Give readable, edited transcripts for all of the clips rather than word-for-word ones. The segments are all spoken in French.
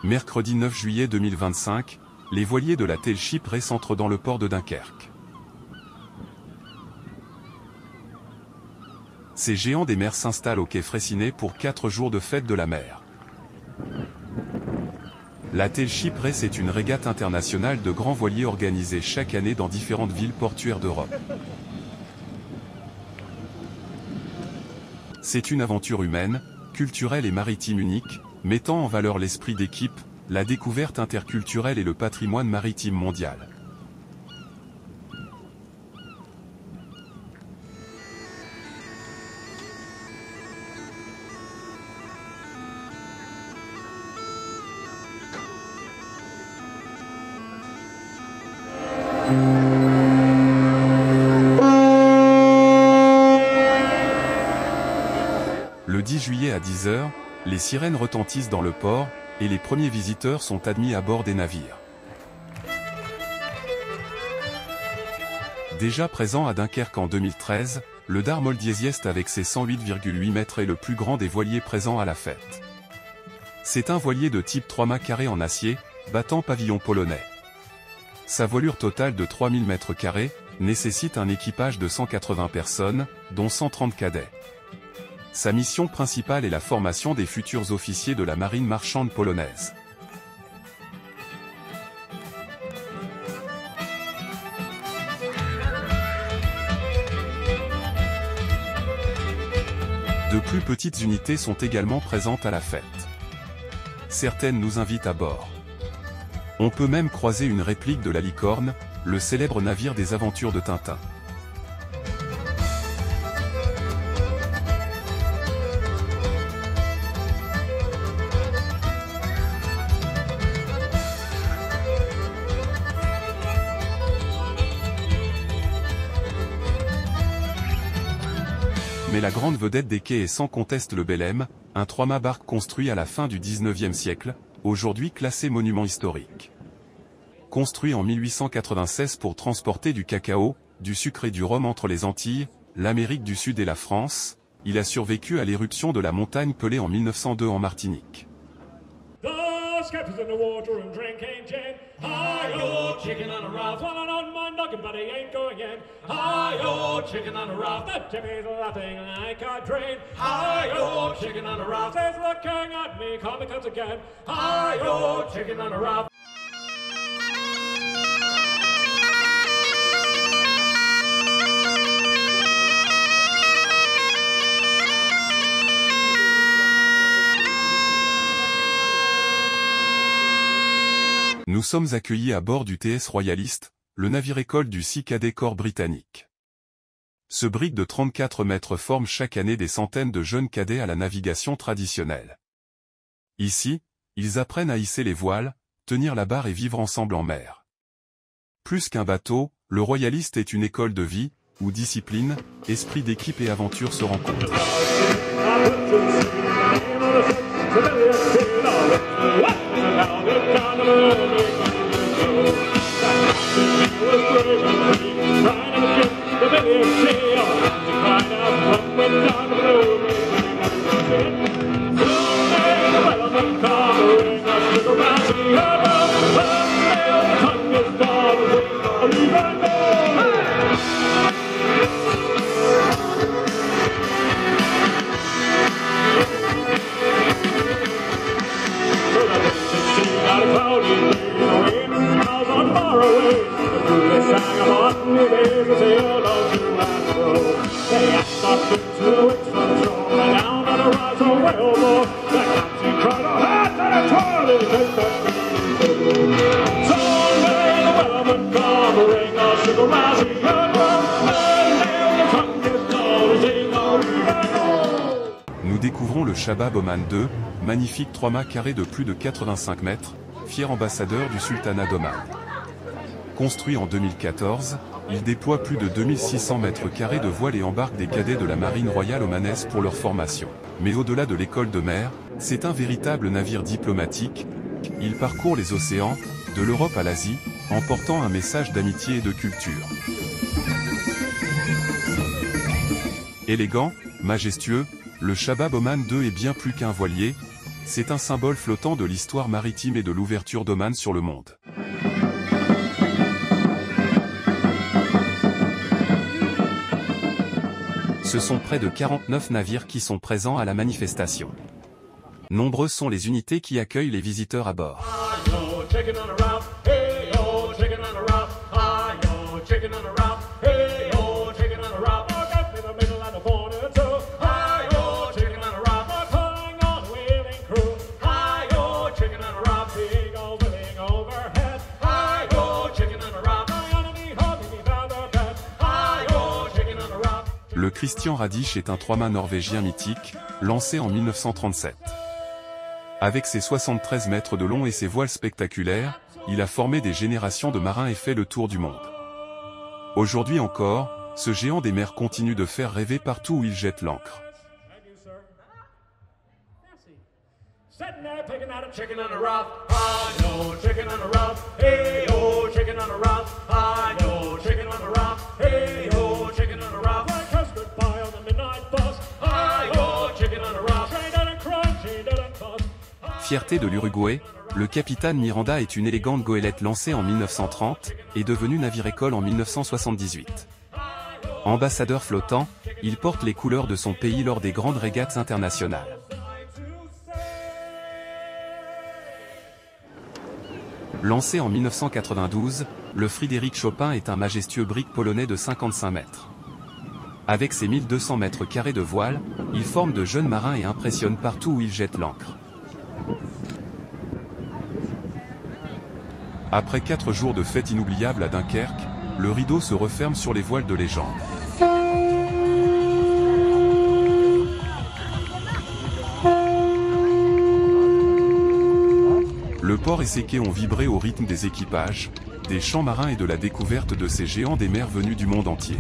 Mercredi 9 juillet 2025, les voiliers de la Tall Ship Race entrent dans le port de Dunkerque. Ces géants des mers s'installent au quai Fraissinet pour 4 jours de fête de la mer. La Tall Ship Race est une régate internationale de grands voiliers organisée chaque année dans différentes villes portuaires d'Europe. C'est une aventure humaine, culturelle et maritime unique, mettant en valeur l'esprit d'équipe, la découverte interculturelle et le patrimoine maritime mondial. Le 10 juillet à 10 h, les sirènes retentissent dans le port, et les premiers visiteurs sont admis à bord des navires. Déjà présent à Dunkerque en 2013, le Dar Moldiesiest avec ses 108,8 mètres est le plus grand des voiliers présents à la fête. C'est un voilier de type 3-mâts carré en acier, battant pavillon polonais. Sa voilure totale de 3000 mètres carrés nécessite un équipage de 180 personnes, dont 130 cadets. Sa mission principale est la formation des futurs officiers de la marine marchande polonaise. De plus petites unités sont également présentes à la fête. Certaines nous invitent à bord. On peut même croiser une réplique de la Licorne, le célèbre navire des aventures de Tintin. Mais la grande vedette des quais est sans conteste le Belém, un 3-mâts barque construit à la fin du 19e siècle, aujourd'hui classé monument historique. Construit en 1896 pour transporter du cacao, du sucre et du rhum entre les Antilles, l'Amérique du Sud et la France, il a survécu à l'éruption de la montagne Pelée en 1902 en Martinique. Hi-yo, chicken on a raft, well I don't mind knocking, but he ain't going in. Hi-yo, chicken on a raft, the Jimmy's laughing like a drain. Hi-yo, chicken on a raft, he's looking at me, call me cuts again. Hi-yo, chicken on a raft. Nous sommes accueillis à bord du TS Royalist, le navire-école du Sea Cadet Corps britannique. Ce brick de 34 mètres forme chaque année des centaines de jeunes cadets à la navigation traditionnelle. Ici, ils apprennent à hisser les voiles, tenir la barre et vivre ensemble en mer. Plus qu'un bateau, le Royalist est une école de vie, où discipline, esprit d'équipe et aventure se rencontrent. Nous découvrons le Shabab Oman II, magnifique 3-mâts carré de plus de 85 mètres, fier ambassadeur du sultanat d'Oman. Construit en 2014, il déploie plus de 2600 mètres carrés de voile et embarque des cadets de la Marine royale Omanese pour leur formation. Mais au-delà de l'école de mer, c'est un véritable navire diplomatique. Il parcourt les océans, de l'Europe à l'Asie, en portant un message d'amitié et de culture. Élégant, majestueux, le Shabab Oman 2 est bien plus qu'un voilier, c'est un symbole flottant de l'histoire maritime et de l'ouverture d'Oman sur le monde. Ce sont près de 49 navires qui sont présents à la manifestation. Nombreuses sont les unités qui accueillent les visiteurs à bord. Le Christian Radich est un trois-mâts norvégien mythique, lancé en 1937. Avec ses 73 mètres de long et ses voiles spectaculaires, il a formé des générations de marins et fait le tour du monde. Aujourd'hui encore, ce géant des mers continue de faire rêver partout où il jette l'ancre. Fierté de l'Uruguay, le capitaine Miranda est une élégante goélette lancée en 1930, et devenue navire-école en 1978. Ambassadeur flottant, il porte les couleurs de son pays lors des grandes régates internationales. Lancé en 1992, le Frédéric Chopin est un majestueux brick polonais de 55 mètres. Avec ses 1200 mètres carrés de voile, il forme de jeunes marins et impressionne partout où il jette l'ancre. Après 4 jours de fête inoubliable à Dunkerque, le rideau se referme sur les voiles de légende. Le port et ses quais ont vibré au rythme des équipages, des chants marins et de la découverte de ces géants des mers venus du monde entier.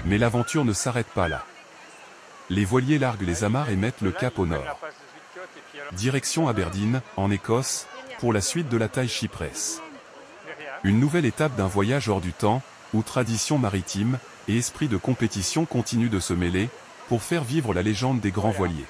Mais l'aventure ne s'arrête pas là. Les voiliers larguent les amarres et mettent le cap au nord. Direction Aberdeen, en Écosse, pour la suite de la taille Chypress. Une nouvelle étape d'un voyage hors du temps, où tradition maritime et esprit de compétition continuent de se mêler, pour faire vivre la légende des grands voiliers.